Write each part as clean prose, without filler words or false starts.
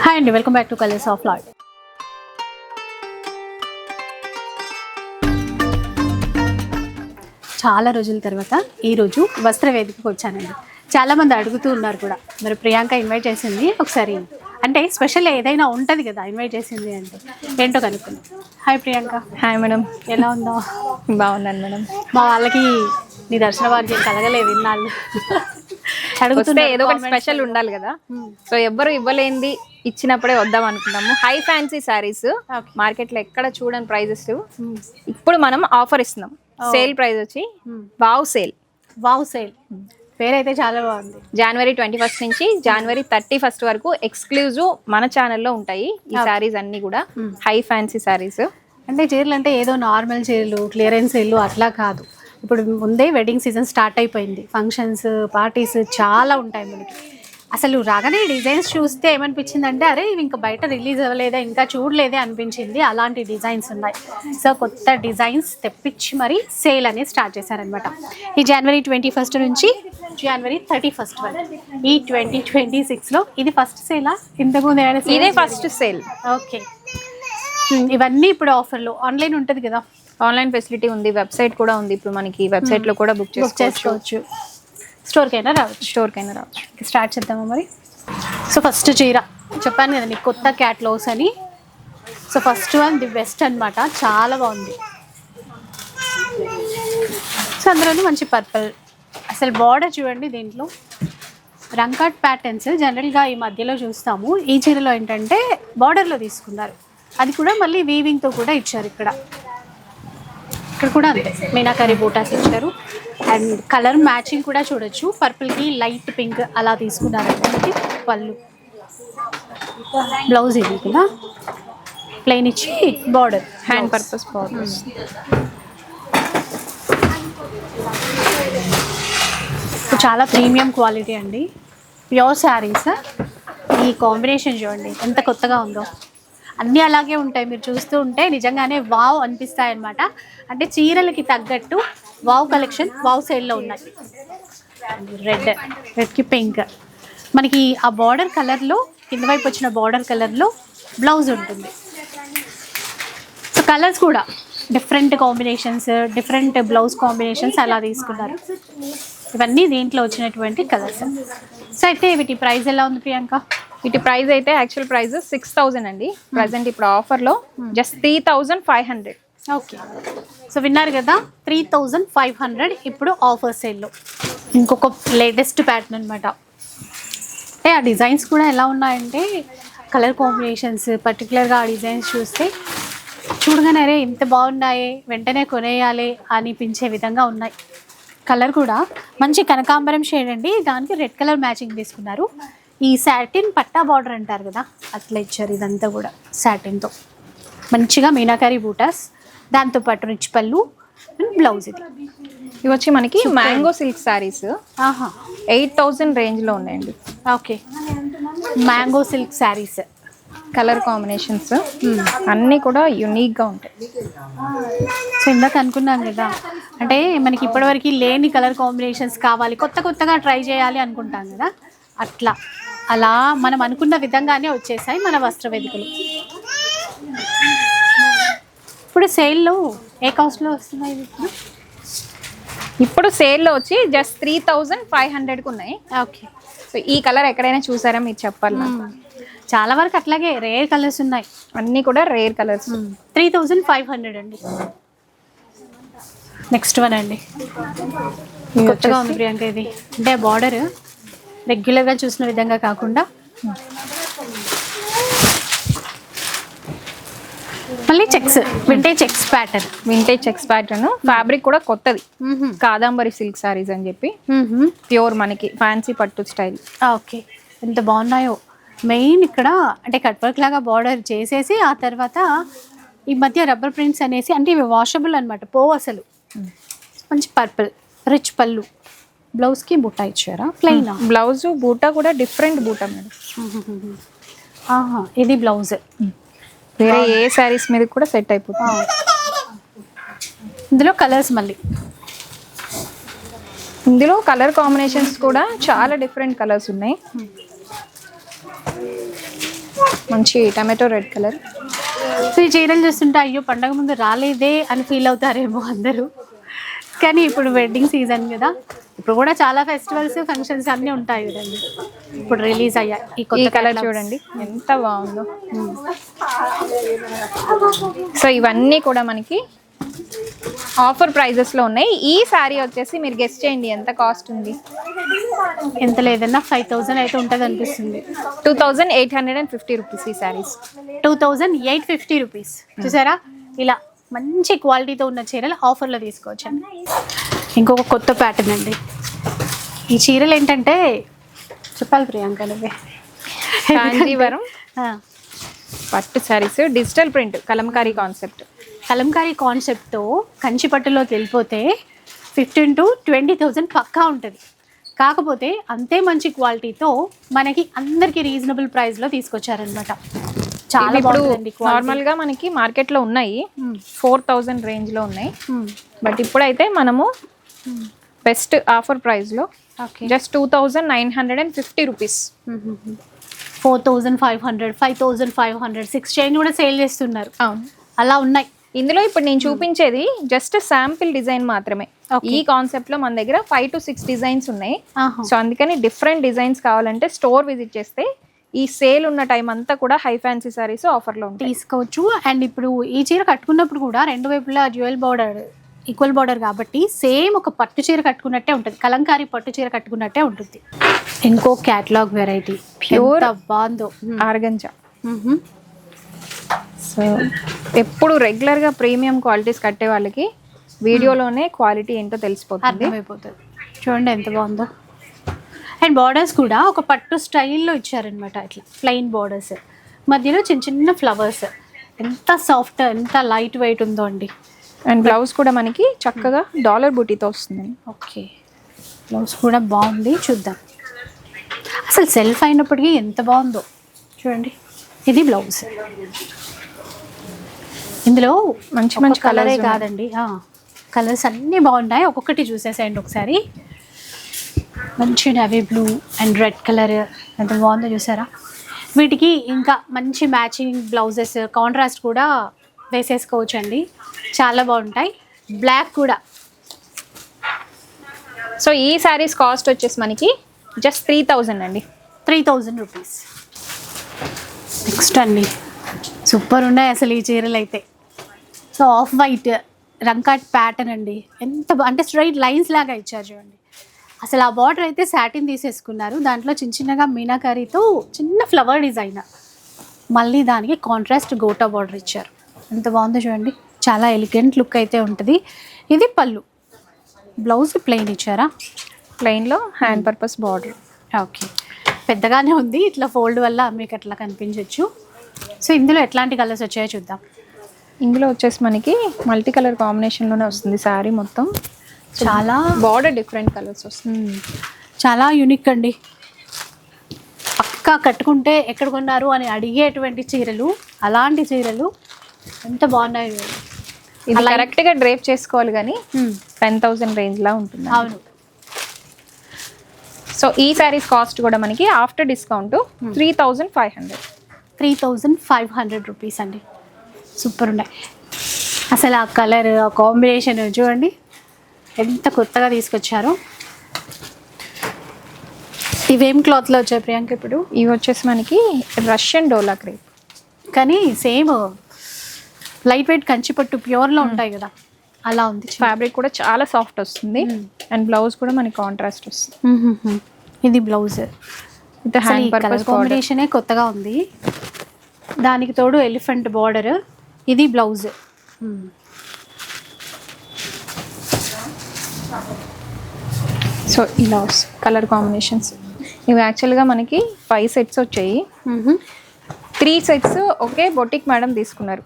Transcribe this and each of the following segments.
Hi అండి, welcome back to colours of lot. చాలా రోజుల తర్వాత ఈరోజు వస్త్ర వేదికకు వచ్చానండి. చాలామంది అడుగుతూ ఉన్నారు కూడా, మరి ప్రియాంక ఇన్వైట్ చేసింది ఒకసారి అంటే స్పెషల్ ఏదైనా ఉంటుంది కదా ఇన్వైట్ చేసింది అంటే ఏంటో కనుక్కుంది. హాయ్ ప్రియాంక. హాయ్ మేడం, ఎలా ఉందో? బాగున్నాను మేడం. మా వాళ్ళకి నీ దర్శన భాగ్యం కలగలేదు ఇన్నాళ్ళు. అడుగుతుంటే ఏదో ఒకటి స్పెషల్ ఉండాలి కదా, సో ఎవ్వరు ఇవ్వలేంది ఇచ్చినప్పుడే వద్దాం అనుకున్నాము. హై ఫ్యాన్సీ శారీస్ మార్కెట్ లో ఎక్కడ చూడని ప్రైజెస్ ఇప్పుడు మనం ఆఫర్ ఇస్తున్నాం. సేల్ ప్రైస్ వచ్చి వావ్ సేల్. వావ్ సేల్ పేరైతే చాలా బాగుంది. జనవరి 21 నుంచి జనవరి 31 వరకు ఎక్స్క్లూజివ్ మన ఛానల్లో ఉంటాయి ఈ శారీస్ అన్ని కూడా. హై ఫ్యాన్సీ శారీస్ అంటే చీరలు అంటే ఏదో నార్మల్ చీరలు క్లియరెన్స్ సేల్ అట్లా కాదు. ఇప్పుడు ముందే వెడ్డింగ్ సీజన్ స్టార్ట్ అయిపోయింది. ఫంక్షన్స్ పార్టీస్ చాలా ఉంటాయి మనకి. అసలు రాగానే డిజైన్స్ చూస్తే ఏమనిపించిందంటే అరే ఇవి ఇంకా బయట రిలీజ్ అవ్వలేదా, ఇంకా చూడలేదే అనిపించింది. అలాంటి డిజైన్స్ ఉన్నాయి. సో కొత్త డిజైన్స్ తెప్పించి మరీ సేల్ అనేది స్టార్ట్ చేశారనమాట. ఈ జనవరి 21 నుంచి జనవరి 31 వరకు ఈ 2026లో ఇది ఫస్ట్ సేలా? ఇంతకుముందు ఇదే ఫస్ట్ సేల్. ఓకే, ఇవన్నీ ఇప్పుడు ఆఫర్లో. ఆన్లైన్ ఉంటుంది కదా? ఆన్లైన్ ఫెసిలిటీ ఉంది, వెబ్సైట్ కూడా ఉంది. ఇప్పుడు మనకి వెబ్సైట్ లో కూడా బుక్ చేసుకోవచ్చు. స్టోర్కైనా రావచ్చు. స్టార్ట్ చేద్దామా మరి? సో ఫస్ట్ చీర చెప్పాను కదా నీకు, కొత్త క్యాటలాగ్స్ అని. So first one the best అనమాట, చాలా బాగుంది. సో అందులోనూ మంచి పర్పుల్. అసలు బార్డర్ చూడండి, దీంట్లో రంకాట్ ప్యాటర్న్స్ జనరల్గా ఈ మధ్యలో చూస్తాము. ఈ చీరలో ఏంటంటే బార్డర్లో తీసుకున్నారు, అది కూడా మళ్ళీ వీవింగ్తో కూడా ఇచ్చారు. ఇక్కడ కూడా అంతే మీనాకరీ బూటాస్ ఇచ్చారు. అండ్ కలర్ మ్యాచింగ్ కూడా చూడొచ్చు, పర్పుల్కి లైట్ పింక్ అలా తీసుకున్నారంటే. పళ్ళు, బ్లౌజ్ ఇది కూడా ప్లెయిన్ ఇచ్చి బార్డర్ హ్యాండ్ పర్పస్ బార్డర్. చాలా ప్రీమియం క్వాలిటీ అండి, ప్యూర్ శారీస్. ఈ కాంబినేషన్ చూడండి ఎంత కొత్తగా ఉందో. అన్నీ అలాగే ఉంటాయి, మీరు చూస్తూ ఉంటే నిజంగానే వావ్ అనిపిస్తాయి అన్నమాట. అంటే చీరలకి తగ్గట్టు వావ్ కలెక్షన్ వావ్ సేల్లో ఉన్నాయి. రెడ్కి పింక్ మనకి ఆ బార్డర్ కలర్లో, కింద వైపు వచ్చిన బార్డర్ కలర్లో బ్లౌజ్ ఉంటుంది. సో కలర్స్ కూడా different combinations, different blouse combinations అలా తీసుకున్నారు. ఇవన్నీ దీంట్లో వచ్చినటువంటి కలర్స్. సో అయితే వీటి ప్రైస్ ఎలా ఉంది ప్రియాంక? వీటి ప్రైస్ అయితే యాక్చువల్ ప్రైస్ 6000 అండి. ప్రజెంట్ ఇప్పుడు ఆఫర్లో జస్ట్ 3500. ఓకే, సో విన్నారు కదా, 3500 ఇప్పుడు ఆఫర్ సేల్లో. ఇంకొక లేటెస్ట్ ప్యాటర్న్ అనమాట. అంటే ఆ డిజైన్స్ కూడా ఎలా ఉన్నాయంటే కలర్ కాంబినేషన్స్, పర్టికులర్గా ఆ డిజైన్స్ చూస్తే చూడగానే అరే ఇంత బాగున్నాయి వెంటనే కొనేయాలి అనిపించే విధంగా ఉన్నాయి. కలర్ కూడా మంచి కనకాంబరం షేడ్ అండి, దానికి రెడ్ కలర్ మ్యాచింగ్ తీసుకున్నారు. ఈ సాటిన్ పట్టా బార్డర్ అంటారు కదా అట్లా ఇచ్చారు. ఇదంతా కూడా సాటిన్తో మంచిగా మీనాకరీ బూటాస్, దాంతోపాటు రిచ్ పళ్ళు అండ్ బ్లౌజ్. ఇవి వచ్చి మనకి మ్యాంగో సిల్క్ శారీస్. 8000 రేంజ్లో ఉన్నాయండి. Okay, mango silk saris. Colour combinations అన్నీ కూడా యూనిక్గా ఉంటాయి. సో ఇందాక అనుకున్నాం కదా, అంటే మనకి ఇప్పటివరకు లేని కలర్ కాంబినేషన్స్ కావాలి, కొత్తగా ట్రై చేయాలి అనుకుంటాం కదా, అలా మనం అనుకున్న విధంగానే వచ్చేసాయి మన వస్త్ర వేదికలు. ఇప్పుడు సేల్లో ఏ కాస్ట్లో వస్తున్నాయి? ఇప్పుడు సేల్లో వచ్చి జస్ట్ 3500కి ఉన్నాయి. ఓకే, సో ఈ కలర్ ఎక్కడైనా చూసారా మీరు చెప్పాలి. చాలా వరకు అట్లాగే రేర్ కలర్స్ ఉన్నాయి, అన్నీ కూడా రేర్ కలర్స్. 3500 అండి. నెక్స్ట్ వన్ అండి, కొత్తగా ఉంది ప్రియాంక. ఇది అంటే బార్డర్ రెగ్యులర్గా చూసిన విధంగా కాకుండా మళ్ళీ checks, vintage checks pattern. Fabric కూడా కొత్తది, కాదంబరి సిల్క్ సారీస్ అని చెప్పి ప్యూర్ మనకి ఫ్యాన్సీ పట్టు స్టైల్. ఓకే, ఎంత బాగున్నాయో. మెయిన్ ఇక్కడ అంటే కట్ వర్క్ లాగా బార్డర్ చేసేసి ఆ తర్వాత ఈ మధ్య రబ్బర్ ప్రింట్స్ అనేసి, అంటే ఇవి వాషబుల్ అనమాట, పోవు అసలు. మంచి పర్పుల్ రిచ్ పళ్ళు, బ్లౌజ్కి బూటా ఇచ్చారా? ప్లెయిన్ బ్లౌజ్, బూటా కూడా డిఫరెంట్ బూటా మేడం. ఇది బ్లౌజ్ వేరే ఏ శారీస్ మీద కూడా సెట్ అయిపోతుంది. ఇందులో కలర్స్, మళ్ళీ ఇందులో కలర్ కాంబినేషన్స్ కూడా చాలా డిఫరెంట్ కలర్స్ ఉన్నాయి. మంచి టమాటో రెడ్ కలర్. సో ఈ చీరలు చూస్తుంటే అయ్యో పండగ ముందు రాలేదే అని ఫీల్ అవుతారేమో అందరూ, కానీ ఇప్పుడు వెడ్డింగ్ సీజన్ కదా, ఇప్పుడు కూడా చాలా ఫెస్టివల్స్ ఫంక్షన్స్ అన్నీ ఉంటాయి కదండి. ఇప్పుడు రిలీజ్ అయ్యాయి ఈ ఈ కొత్త కలర్ చూడండి ఎంత బాగుందో. సో ఇవన్నీ కూడా మనకి ఆఫర్ ప్రైజెస్ లో ఉన్నాయి. ఈ శారీ వచ్చేసి మీరు గెస్ట్ చేయండి ఎంత కాస్ట్ ఉంది. ఎంత లేదన్నా 5,000 అయితే ఉంటుంది అనిపిస్తుంది. 2,850 రూపీస్ ఈ శారీస్. 2,850 రూపీస్. చూసారా, ఇలా మంచి క్వాలిటీతో ఉన్న చీరలు ఆఫర్లో తీసుకోవచ్చండి. ఇంకొక కొత్త ప్యాటర్న్ అండి. ఈ చీరలు ఏంటంటే చెప్పాలి ప్రియాంక నువ్వే. కాంజీవరం పట్టు saris, digital print, Kalamkari concept. Kalamkari కాన్సెప్ట్తో కంచి పట్టులోకి వెళ్ళిపోతే 15,000 to 20,000 పక్కా ఉంటుంది. కాకపోతే అంతే మంచి క్వాలిటీతో మనకి అందరికీ రీజనబుల్ ప్రైస్లో తీసుకొచ్చారనమాట. చాలా బాగుందండి. నార్మల్గా మనకి మార్కెట్లో ఉన్నాయి 4,000 రేంజ్లో ఉన్నాయి. బట్ ఇప్పుడైతే మనము బెస్ట్ ఆఫర్ ప్రైస్లో జస్ట్ 2,950 రూపీస్. 4,500, 5,500, 6 చైన్ కూడా సేల్ చేస్తున్నారు. అవును, అలా ఉన్నాయి. ఇందులో ఇప్పుడు నేను చూపించేది జస్ట్ శాంపిల్ డిజైన్ మాత్రమే. ఈ కాన్సెప్ట్ లో మన దగ్గర 5 to 6 డిజైన్స్ ఉన్నాయి. సో అందుకని డిఫరెంట్ డిజైన్స్ కావాలంటే స్టోర్ విజిట్ చేస్తే ఈ సేల్ ఉన్న టైం అంతా కూడా హై ఫ్యాన్సీ సారీస్ ఆఫర్ లో ఉంటాయి, తీసుకోవచ్చు. అండ్ ఇప్పుడు ఈ చీర కట్టుకున్నప్పుడు కూడా రెండు వైపులా జ్యువెల్ బార్డర్, ఈక్వల్ బార్డర్ కాబట్టి సేమ్ ఒక పట్టు చీర కట్టుకున్నట్టే ఉంటుంది, కలంకారీ పట్టు చీర కట్టుకున్నట్టే ఉంటుంది. ఇంకో క్యాటలాగ్ వెరైటీ ప్యూర్ బాగుందో ఆర్గంజా. సో ఎప్పుడు రెగ్యులర్గా ప్రీమియం క్వాలిటీస్ కట్టే వాళ్ళకి వీడియోలోనే క్వాలిటీ ఏంటో తెలిసిపోతుంది, అర్థమైపోతుంది. చూడండి ఎంత బాగుందో. అండ్ బార్డర్స్ కూడా ఒక పట్టు స్టైల్లో ఇచ్చారనమాట. ఇట్లా ప్లెయిన్ బార్డర్స్, మధ్యలో చిన్న చిన్న ఫ్లవర్స్. ఎంత సాఫ్ట్, ఎంత లైట్ వెయిట్ ఉందో అండి. అండ్ బ్లౌజ్ కూడా మనకి చక్కగా డాలర్ బూటీతో వస్తుంది. ఓకే, బ్లౌజ్ కూడా బాగుంది. చూద్దాం అసలు సెల్ఫ్ అయినప్పటికీ ఎంత బాగుందో చూడండి. ఇది బ్లౌజ్. ఇందులో మంచి మంచి కలరే కాదండి, కలర్స్ అన్నీ బాగున్నాయి. ఒక్కొక్కటి చూసేసేయండి ఒకసారి. మంచి navy blue and red colour ఎంత బాగుందో చూసారా. వీటికి ఇంకా మంచి మ్యాచింగ్ బ్లౌజెస్, కాంట్రాస్ట్ కూడా వేసేసుకోవచ్చు అండి, చాలా బాగుంటాయి. బ్లాక్ కూడా. సో ఈ శారీస్ కాస్ట్ వచ్చేసి మనకి జస్ట్ 3,000 అండి. 3,000 రూపీస్. నెక్స్ట్ అండి, సూపర్ ఉన్నాయి అసలు ఈ చీరలు అయితే. సో ఆఫ్ వైట్ రంకాట్ ప్యాటర్న్ అండి. ఎంత అంటే స్ట్రైట్ లైన్స్ లాగా ఇచ్చారు చూడండి. అసలు ఆ బార్డర్ అయితే సాటిన్ తీసేసుకున్నారు, దాంట్లో చిన్న చిన్నగా మీనాకారీతో చిన్న ఫ్లవర్ డిజైన్, మళ్ళీ దానికి కాంట్రాస్ట్ గోటా బార్డర్ ఇచ్చారు. ఎంత బాగుందో చూడండి, చాలా ఎలిగెంట్ లుక్ అయితే ఉంటుంది. ఇది పళ్ళు, బ్లౌజ్ ప్లెయిన్ ఇచ్చారా, ప్లెయిన్లో హ్యాండ్ పర్పస్ బార్డర్. ఓకే, పెద్దగానే ఉంది, ఇట్లా ఫోల్డ్ వల్ల మీకు అట్లా కనిపించవచ్చు. సో ఇందులో ఎట్లాంటి కలర్స్ వచ్చాయో చూద్దాం. ఇందులో వచ్చేసి మనకి మల్టీ కలర్ కాంబినేషన్లోనే వస్తుంది శారీ మొత్తం. చాలా బార్డర్ డిఫరెంట్ కలర్స్ వస్తుంది, చాలా యూనిక్ అండి. పక్కా కట్టుకుంటే ఎక్కడ కొన్నారు అని అడిగేటువంటి చీరలు, అలాంటి చీరలు ఎంత బాగున్నాయి. ఇది కరెక్ట్గా డ్రేప్ చేసుకోవాలి కానీ 10,000 రేంజ్లా ఉంటుంది. అవును. సో ఈ శారీస్ కాస్ట్ కూడా మనకి ఆఫ్టర్ డిస్కౌంట్ 3,500. 3,500 రూపీస్ అండి. సూపర్ ఉన్నాయి అసలు. ఆ కలర్, ఆ కాంబినేషన్ చూడండి ఎంత కొత్తగా తీసుకొచ్చారో. ఇవేం క్లాత్లో వచ్చాయి ప్రియాంక ఇప్పుడు? ఇవి వచ్చేసి మనకి రష్యన్ డోలా క్రేప్, కానీ సేమ్ లైట్ వెయిట్ కంచిపట్టు ప్యూర్లో ఉంటాయి కదా, అలా ఉంది. ఫ్యాబ్రిక్ కూడా చాలా సాఫ్ట్ వస్తుంది. అండ్ బ్లౌజ్ కూడా మనకి కాంట్రాస్ట్ వస్తుంది. ఇది బ్లౌజ్. హ్యాండ్ పర్పస్ కాంబినేషనే కొత్తగా ఉంది, దానికి తోడు ఎలిఫెంట్ బార్డర్. ఇది బ్లౌజ్. సో ఇలా కలర్ కాంబినేషన్స్ ఇవి యాక్చువల్గా మనకి 5 సెట్స్ వచ్చాయి. 3 సెట్స్ ఒకే బొటిక్ మేడం తీసుకున్నారు,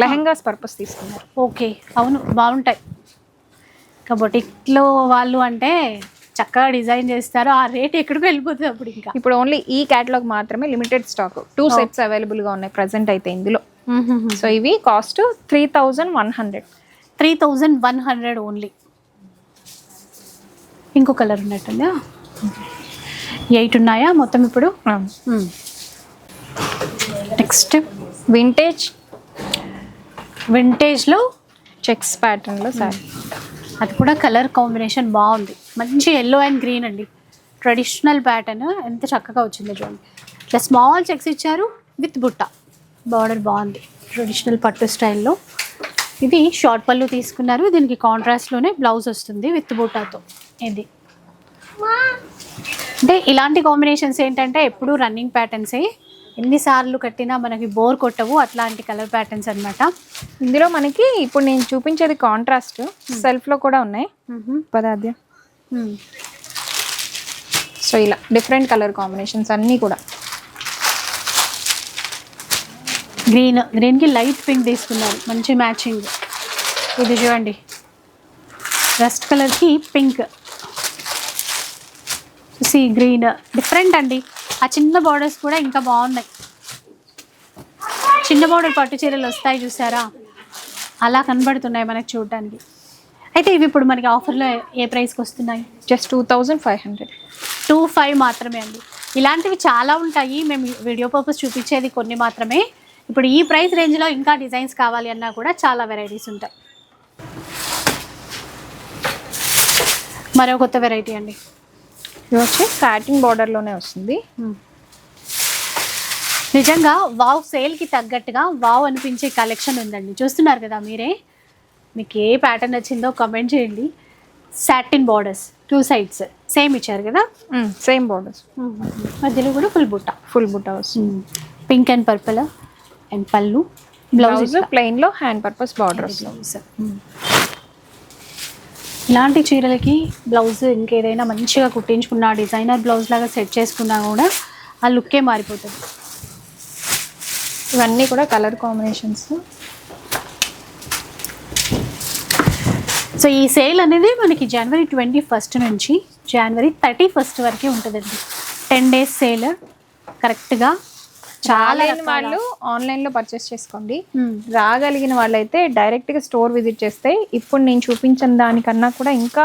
లెహెంగాస్ పర్పస్ తీసుకున్నారు. ఓకే, అవును బాగుంటాయి. ఇంకా బొటిక్లో వాళ్ళు అంటే చక్కగా డిజైన్ చేస్తారు, ఆ రేట్ ఎక్కడికి వెళ్ళిపోతుంది అప్పుడు. ఇంకా ఇప్పుడు ఓన్లీ ఈ క్యాటలాగ్ మాత్రమే లిమిటెడ్ స్టాక్ 2 సెట్స్ అవైలబుల్గా ఉన్నాయి ప్రజెంట్ అయితే ఇందులో. సో ఇవి కాస్ట్ 3,100. 3,100 ఓన్లీ. ఇంకో కలర్ ఉన్నట్టుందా? 8 ఉన్నాయా మొత్తం ఇప్పుడు? నెక్స్ట్ వింటేజ్లో చెక్స్ ప్యాటర్న్లో సారీ. అది కూడా కలర్ కాంబినేషన్ బాగుంది, మంచి ఎల్లో అండ్ గ్రీన్ అండి. ట్రెడిషనల్ ప్యాటర్న్ ఎంత చక్కగా వచ్చిందో చూడండి. ఇట్లా స్మాల్ చెక్స్ ఇచ్చారు విత్ బుట్ట, బార్డర్ బాగుంది ట్రెడిషనల్ పట్టు స్టైల్లో. ఇది షార్ట్ పళ్ళు తీసుకున్నారు, దీనికి కాంట్రాస్ట్లోనే బ్లౌజ్ వస్తుంది విత్ బుట్టాతో. ఇది అంటే ఇలాంటి కాంబినేషన్స్ ఏంటంటే ఎప్పుడు రన్నింగ్ ప్యాటర్న్సే, ఎన్నిసార్లు కట్టినా మనకి బోర్ కొట్టవు, అట్లాంటి కలర్ ప్యాటర్న్స్ అనమాట. ఇందులో మనకి ఇప్పుడు నేను చూపించేది కాంట్రాస్ట్, సెల్ఫ్లో కూడా ఉన్నాయి పదార్థం. సో ఇలా డిఫరెంట్ కలర్ కాంబినేషన్స్ అన్నీ కూడా. గ్రీన్కి లైట్ పింక్ తీసుకున్నారు, మంచి మ్యాచింగ్. ఇది చూడండి, రస్ట్ కలర్కి పింక్, సీ గ్రీన్, డిఫరెంట్ అండి. ఆ చిన్న బార్డర్స్ కూడా ఇంకా బాగున్నాయి. చిన్న బార్డర్ పట్టు చీరలు వస్తాయి చూసారా, అలా కనబడుతున్నాయి మనకి చూడటానికి. అయితే ఇవి ఇప్పుడు మనకి ఆఫర్లో ఏ ప్రైస్కి వస్తున్నాయి? జస్ట్ 2500. 25 మాత్రమే అండి. ఇలాంటివి చాలా ఉంటాయి, మేము వీడియో పర్పస్ చూపించేది కొన్ని మాత్రమే. ఇప్పుడు ఈ ప్రైస్ రేంజ్లో ఇంకా డిజైన్స్ కావాలి అన్నా కూడా చాలా వెరైటీస్ ఉంటాయి. మరో కొత్త వెరైటీ అండి, ఇది వచ్చి సాటిన్ బార్డర్లోనే వస్తుంది. నిజంగా వావ్ సేల్కి తగ్గట్టుగా వావ్ అనిపించే కలెక్షన్ ఉందండి. చూస్తున్నారు కదా మీరే, మీకు ఏ ప్యాటర్న్ వచ్చిందో కమెంట్ చేయండి. సాటిన్ బార్డర్స్ 2 sides సేమ్ ఇచ్చారు కదా, సేమ్ బార్డర్స్, మధ్యలో కూడా ఫుల్ బుట్ట వస్తుంది. పింక్ అండ్ పర్పుల్ అండ్ పళ్ళు, బ్లౌజ్ ప్లెయిన్లో హ్యాండ్ పర్పస్ బార్డర్స్. ఇలాంటి చీరలకి బ్లౌజ్ ఇంకేదైనా మంచిగా కుట్టించుకున్నా, డిజైనర్ బ్లౌజ్ లాగా సెట్ చేసుకున్నా కూడా ఆ లుక్కే మారిపోతుంది. ఇవన్నీ కూడా కలర్ కాంబినేషన్స్. సో ఈ సేల్ అనేది మనకి జనవరి 21 నుంచి జనవరి 31 వరకే ఉంటుందండి. 10 days సేల్ కరెక్ట్గా. చాలా వాళ్ళు ఆన్లైన్లో పర్చేస్ చేసుకోండి, రాగలిగిన వాళ్ళైతే డైరెక్ట్గా స్టోర్ విజిట్ చేస్తే ఇప్పుడు నేను చూపించిన దానికన్నా కూడా ఇంకా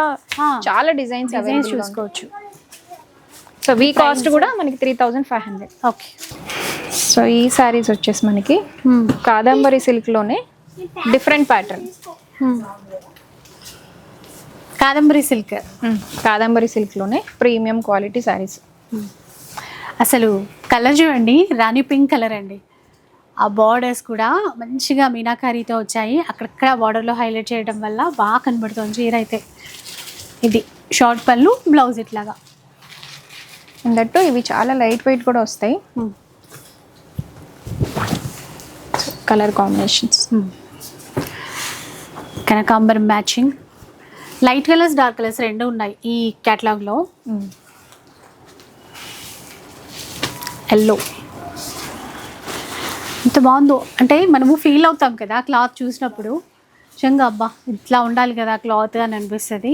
చాలా డిజైన్స్ చూసుకోవచ్చు. సో వీ కాస్ట్ కూడా మనకి 3500. ఓకే. సో ఈ శారీస్ వచ్చేసి మనకి కాదంబరి సిల్క్లోనే డిఫరెంట్ ప్యాటర్న్. కాదంబరి సిల్క్లోనే ప్రీమియం క్వాలిటీ శారీస్. అసలు కలర్ చూడండి, రాణి పింక్ కలర్ అండి. ఆ బార్డర్స్ కూడా మంచిగా మీనాకారీతో వచ్చాయి, అక్కడక్కడ బార్డర్లో హైలైట్ చేయడం వల్ల బాగా కనబడుతుంది చీర అయితే. ఇది షార్ట్ పళ్ళు, బ్లౌజ్ ఇట్లాగా. అందట్టు ఇవి చాలా లైట్ వెయిట్ కూడా వస్తాయి. కలర్ కాంబినేషన్స్ కనకాంబరం matching, light colours dark colours రెండు ఉన్నాయి ఈ క్యాటలాగ్లో. ఎల్లో ఎంత బాగుందో, అంటే మనము ఫీల్ అవుతాం కదా క్లాత్ చూసినప్పుడు, నిజంగా అబ్బా ఇట్లా ఉండాలి కదా క్లాత్ అని అనిపిస్తుంది.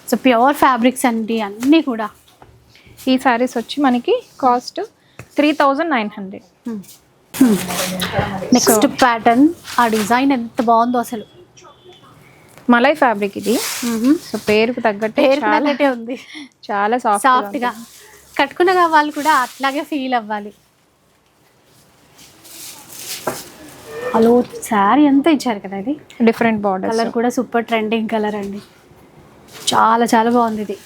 సో ప్యూర్ ఫ్యాబ్రిక్స్ అండి అన్నీ కూడా. ఈ శారీస్ వచ్చి మనకి కాస్ట్ 3900. నెక్స్ట్ ప్యాటర్న్, ఆ డిజైన్ ఎంత బాగుందో అసలు. మలై ఫ్యాబ్రిక్ ఇది. సో పేరుకు తగ్గట్టే ఉంది, చాలా సాఫ్ట్గా. కట్టుకున్న వాళ్ళు కూడా అట్లాగే ఫీల్ అవ్వాలి. హలో శారీ అంతా ఇచ్చారు కదా, ఇది డిఫరెంట్ బార్డర్. కలర్ కూడా సూపర్ ట్రెండింగ్ కలర్ అండి, చాలా చాలా బాగుంది ఇది.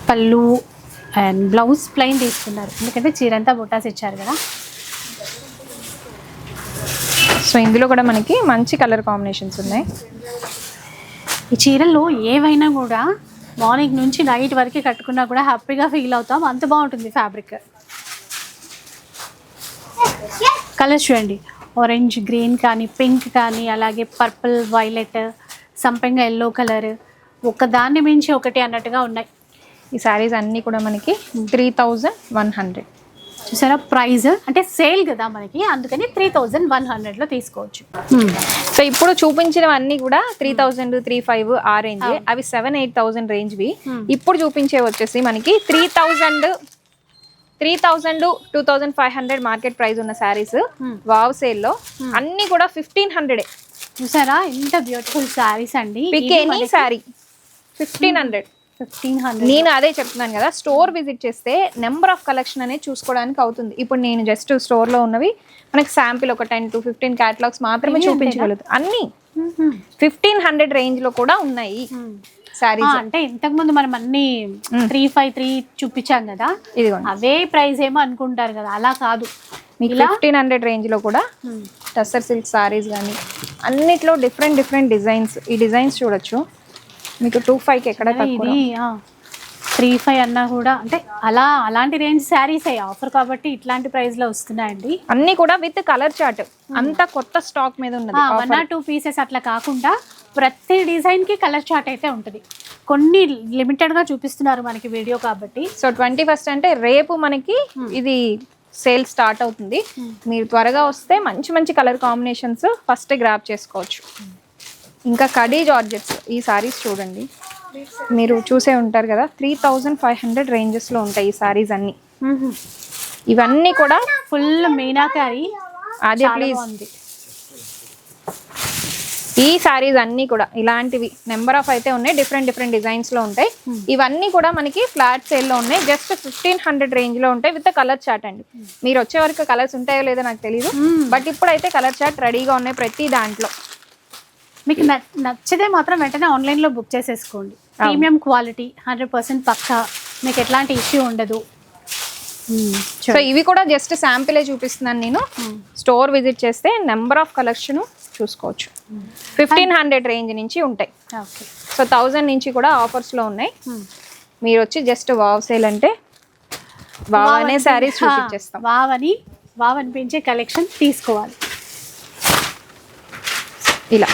పళ్ళు అండ్ బ్లౌజ్ ప్లెయిన్ తీసుకున్నారు, ఎందుకంటే చీరంతా బుట్టాస్ ఇచ్చారు కదా. సో ఇందులో కూడా మనకి మంచి కలర్ కాంబినేషన్స్ ఉన్నాయి. ఈ చీరల్లో ఏవైనా కూడా మార్నింగ్ నుంచి నైట్ వరకు కట్టుకున్నా కూడా హ్యాపీగా ఫీల్ అవుతాం, అంత బాగుంటుంది ఫ్యాబ్రిక్. కలర్స్ చూడండి, ఆరెంజ్ గ్రీన్ కానీ, పింక్ కానీ, అలాగే పర్పుల్, వైలెట్, సంపెంగ ఎల్లో కలర్, ఒకదాన్ని మించి ఒకటి అన్నట్టుగా ఉన్నాయి. ఈ శారీస్ అన్నీ కూడా మనకి 3100. చూసారా ప్రైస్, అంటే సేల్ కదా మనకి, అందుకని 3100లో తీసుకోవచ్చు. సో ఇప్పుడు చూపించినవన్నీ కూడా 3000, 3500 ఆ రేంజ్, అవి 7-8,000 రేంజ్వి. ఇప్పుడు చూపించే వచ్చేసి మనకి 3000, 2500 మార్కెట్ ప్రైస్ ఉన్న శారీస్ వావ్ సేల్లో అన్ని కూడా 1500. చూసారా ఎంత బ్యూటిఫుల్ శారీస్ అండి. Pick any sari 1500. 1500. నేను అదే చెప్తున్నాను కదా, స్టోర్ విజిట్ చేస్తే నెంబర్ ఆఫ్ కలెక్షన్ అనేది చూసుకోవడానికి అవుతుంది. ఇప్పుడు నేను జస్ట్ స్టోర్లో ఉన్నవి మనకి శాంపిల్ ఒక 10 to 15 క్యాటలాగ్స్ మాత్రమే చూపించగలుగుతాం. అన్ని 1500 రేంజ్ లో కూడా ఉన్నాయి సారీస్. అంటే ఇంతకు ముందు మనం అన్ని 353 చూపించాం కదా, ఇదిగోండి అవే ప్రైస్ ఏమో అనుకుంటారు కదా, అలా కాదు. మీకు 1500 రేంజ్ లో కూడా టస్సర్ సిల్క్ సారీస్ కానీ అన్నిట్లో డిఫరెంట్ డిజైన్స్. ఈ డిజైన్స్ చూడొచ్చు. మీకు 25కి ఎక్కడ తక్కువ. ఇది 35 అన్నా కూడా అంటే అలాంటి రేంజ్ శారీస్ ఆఫర్ కాబట్టి ఇట్లాంటి ప్రైస్ లో వస్తున్నాయండి. అన్ని కూడా విత్ కలర్ చార్ట్, అంతా కొత్త స్టాక్ మీద ఉన్నది. 1 or 2 పీసెస్ అట్లా కాకుండా ప్రతి డిజైన్ కి కలర్ చార్ట్ అయితే ఉంటుంది. కొన్ని లిమిటెడ్ గా చూపిస్తున్నారు మనకి వీడియో కాబట్టి. సో 21st అంటే రేపు మనకి ఇది సేల్ స్టార్ట్ అవుతుంది. మీరు త్వరగా వస్తే మంచి మంచి కలర్ కాంబినేషన్స్ ఫస్ట్ గ్రాప్ చేసుకోవచ్చు. ఇంకా కడీ జార్జెట్స్ ఈ సారీస్ చూడండి, మీరు చూసే ఉంటారు కదా, 3500 రేంజెస్ లో ఉంటాయి ఈ సారీస్ అన్ని. ఇవన్నీ కూడా ఫుల్ మీనాకారి. అదే ప్లీజ్, ఈ సారీస్ అన్ని కూడా ఇలాంటివి నెంబర్ ఆఫ్ అయితే ఉన్నాయి, డిఫరెంట్ డిజైన్స్ లో ఉంటాయి. ఇవన్నీ కూడా మనకి ఫ్లాట్ సేల్ లో ఉన్నాయి. జస్ట్ 1500 రేంజ్ లో ఉంటాయి విత్ కలర్ చార్ట్ అండి. మీరు వచ్చే వరకు కలర్స్ ఉంటాయో లేదో నాకు తెలియదు, బట్ ఇప్పుడైతే కలర్ చార్ట్ రెడీగా ఉన్నాయి ప్రతి దాంట్లో. మీకు నచ్చితే మాత్రం వెంటనే ఆన్లైన్లో బుక్ చేసేసుకోండి. ప్రీమియం క్వాలిటీ 100% పక్కా, మీకు ఎట్లాంటి ఇష్యూ ఉండదు. సో ఇవి కూడా జస్ట్ శాంపిలే చూపిస్తున్నాను నేను. స్టోర్ విజిట్ చేస్తే నెంబర్ ఆఫ్ కలెక్షన్ చూసుకోవచ్చు. 1500 రేంజ్ నుంచి ఉంటాయి. ఓకే, సో 1000 నుంచి కూడా ఆఫర్స్లో ఉన్నాయి. మీరు వచ్చి జస్ట్ వావ్ సేల్ అంటే వావ్ అనే శారీస్ చూపించేస్తాం. వావ్ అనిపించే కలెక్షన్ తీసుకోవాలి. ఇలా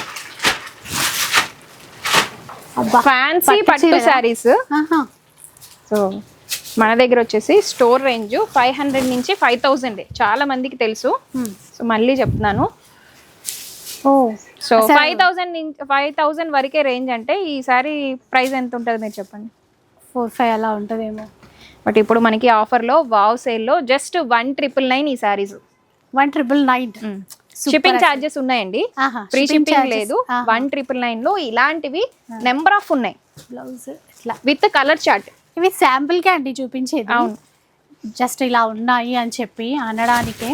ఫ్యాన్సీ పట్టు శారీస్. సో మన దగ్గర వచ్చేసి స్టోర్ రేంజ్ 500 నుంచి 5000 చాలా మందికి తెలుసు. సో మళ్ళీ చెప్తున్నాను. సో 5000 వరకే రేంజ్ అంటే ఈ సారీ ప్రైస్ ఎంత ఉంటుంది మీరు చెప్పండి? 4-5 అలా ఉంటుందేమో. బట్ ఇప్పుడు మనకి ఆఫర్లో వావ్ సేల్లో జస్ట్ 1999 ఈ సారీస్. 1999. షిప్పింగ్ ఛార్జెస్ ఉన్నాయండి, ఫ్రీ షిప్పింగ్ లేదు. 1999 లో ఇలాంటివి నెంబర్ ఆఫ్ ఉన్నాయి. బ్లౌజ్ ఇట్లా విత్ కలర్ చార్ట్. ఇవి శాంపుల్ కే అండి చూపించేది. అవును, జస్ట్ ఇలా ఉన్నాయి అని చెప్పి అనడానికే.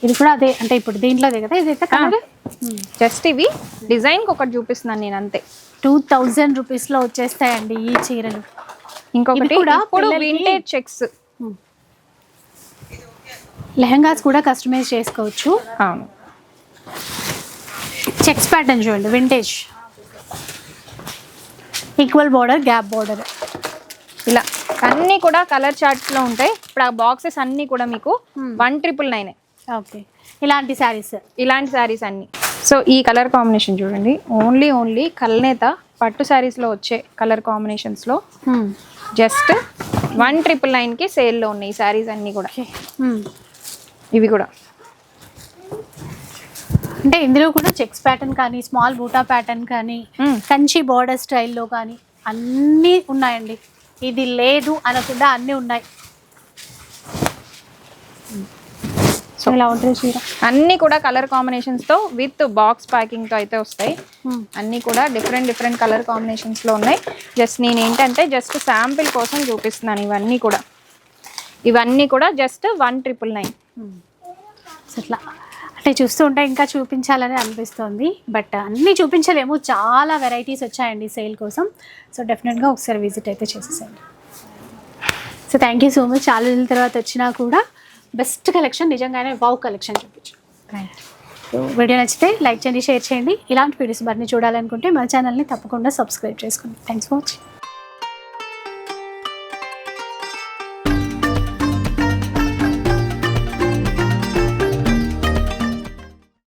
ఇది కూడా అదే, అంటే ఇప్పుడు దీంట్లోదే కదా ఇదైతే కలర్. జస్ట్ ఇవి డిజైన్ ఒకటి చూపిస్తున్నాను నేను అంతే. 2000 రూపీస్ లో వచ్చేస్తాయండి ఈ చీరలు. ఇంకొకటి ఇప్పుడు వింటేజ్ చెక్స్ లెహంగాస్ కూడా కస్టమైజ్ చేసుకోవచ్చు. అవును, చెక్స్ ప్యాటర్న్ చూడండి, vintage, equal border, gap border, ఇలా అన్నీ కూడా కలర్ చార్ట్స్లో ఉంటాయి. ఇప్పుడు ఆ బాక్సెస్ అన్నీ కూడా మీకు 1999. ఓకే, ఇలాంటి శారీస్ అన్నీ. సో ఈ కలర్ కాంబినేషన్ చూడండి, ఓన్లీ కల్నేత పట్టు శారీస్లో వచ్చే కలర్ కాంబినేషన్స్లో జస్ట్ 1999కి సేల్లో ఉన్నాయి ఈ శారీస్ అన్నీ కూడా. ఇవి కూడా అంటే ఇందులో కూడా చెక్స్ ప్యాటర్న్ కానీ, స్మాల్ బూటా ప్యాటర్న్ కానీ, కంచి బోర్డర్ స్టైల్లో కానీ అన్నీ ఉన్నాయండి. ఇది లేదు అనకుండా అన్నీ ఉన్నాయి. సో ఇలా ఉంటుంది చీర. అన్నీ కూడా కలర్ కాంబినేషన్స్తో విత్ బాక్స్ ప్యాకింగ్తో అయితే వస్తాయి. అన్నీ కూడా డిఫరెంట్ కలర్ కాంబినేషన్స్లో ఉన్నాయి. జస్ట్ నేను ఏంటంటే జస్ట్ శాంపిల్ కోసం చూపిస్తున్నాను. ఇవన్నీ కూడా జస్ట్ 1999. అట్లా అంటే చూస్తూ ఉంటే ఇంకా చూపించాలని అనిపిస్తుంది, బట్ అన్నీ చూపించలేము. చాలా వెరైటీస్ వచ్చాయండి సేల్ కోసం. సో డెఫినెట్గా ఒకసారి విజిట్ అయితే చేసేసండి. So thank you so much. చాలా రోజుల తర్వాత వచ్చినా కూడా బెస్ట్ కలెక్షన్, నిజంగానే వావ్ కలెక్షన్ చూపించు. సో వీడియో నచ్చితే లైక్ చేయండి, షేర్ చేయండి. ఇలాంటి వీడియోస్ మరిన్ని చూడాలనుకుంటే మన ఛానల్ని తప్పకుండా సబ్స్క్రైబ్ చేసుకోండి. Thanks for watching.